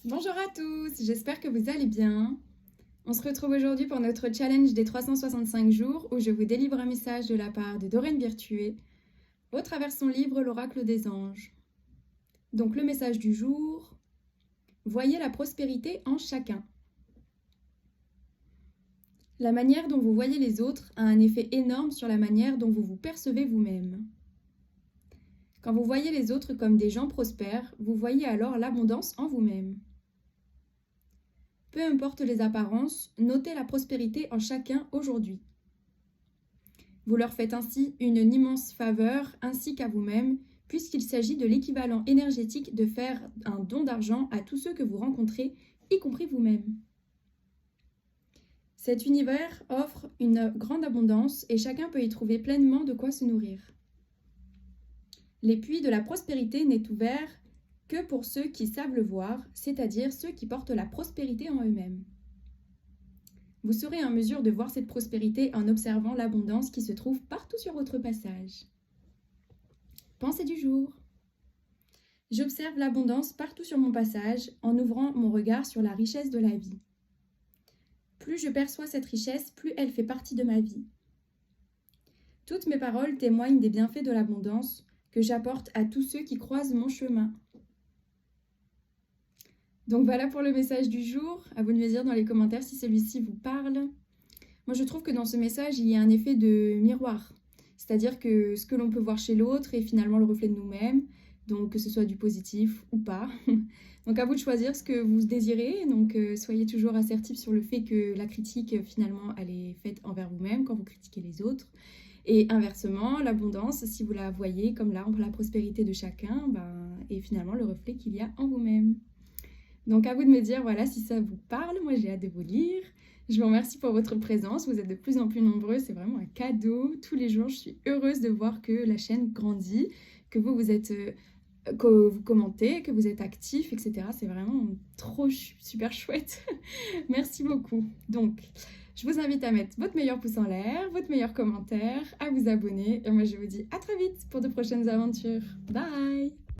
Bonjour à tous, j'espère que vous allez bien. On se retrouve aujourd'hui pour notre challenge des 365 jours où je vous délivre un message de la part de Doreen Virtué au travers son livre L'Oracle des Anges. Donc le message du jour, voyez la prospérité en chacun. La manière dont vous voyez les autres a un effet énorme sur la manière dont vous vous percevez vous-même. Quand vous voyez les autres comme des gens prospères, vous voyez alors l'abondance en vous-même. Peu importe les apparences, notez la prospérité en chacun aujourd'hui. Vous leur faites ainsi une immense faveur ainsi qu'à vous-même, puisqu'il s'agit de l'équivalent énergétique de faire un don d'argent à tous ceux que vous rencontrez, y compris vous-même. Cet univers offre une grande abondance et chacun peut y trouver pleinement de quoi se nourrir. Les puits de la prospérité n'est ouvert que pour ceux qui savent le voir, c'est-à-dire ceux qui portent la prospérité en eux-mêmes. Vous serez en mesure de voir cette prospérité en observant l'abondance qui se trouve partout sur votre passage. Pensée du jour. J'observe l'abondance partout sur mon passage en ouvrant mon regard sur la richesse de la vie. Plus je perçois cette richesse, plus elle fait partie de ma vie. Toutes mes paroles témoignent des bienfaits de l'abondance que j'apporte à tous ceux qui croisent mon chemin. Donc voilà pour le message du jour. À vous de me dire dans les commentaires si celui-ci vous parle. Moi, je trouve que dans ce message, il y a un effet de miroir. C'est-à-dire que ce que l'on peut voir chez l'autre est finalement le reflet de nous-mêmes. Donc que ce soit du positif ou pas. Donc à vous de choisir ce que vous désirez. Donc soyez toujours assertif sur le fait que la critique, finalement, elle est faite envers vous-même quand vous critiquez les autres. Et inversement, l'abondance, si vous la voyez comme l'arbre, la prospérité de chacun, est finalement le reflet qu'il y a en vous-même. Donc à vous de me dire voilà si ça vous parle, moi j'ai hâte de vous lire. Je vous remercie pour votre présence, vous êtes de plus en plus nombreux, c'est vraiment un cadeau. Tous les jours, je suis heureuse de voir que la chaîne grandit, que vous êtes, que vous commentez, que vous êtes actifs, etc. C'est vraiment trop super chouette. Merci beaucoup. Donc, je vous invite à mettre votre meilleur pouce en l'air, votre meilleur commentaire, à vous abonner. Et moi je vous dis à très vite pour de prochaines aventures. Bye!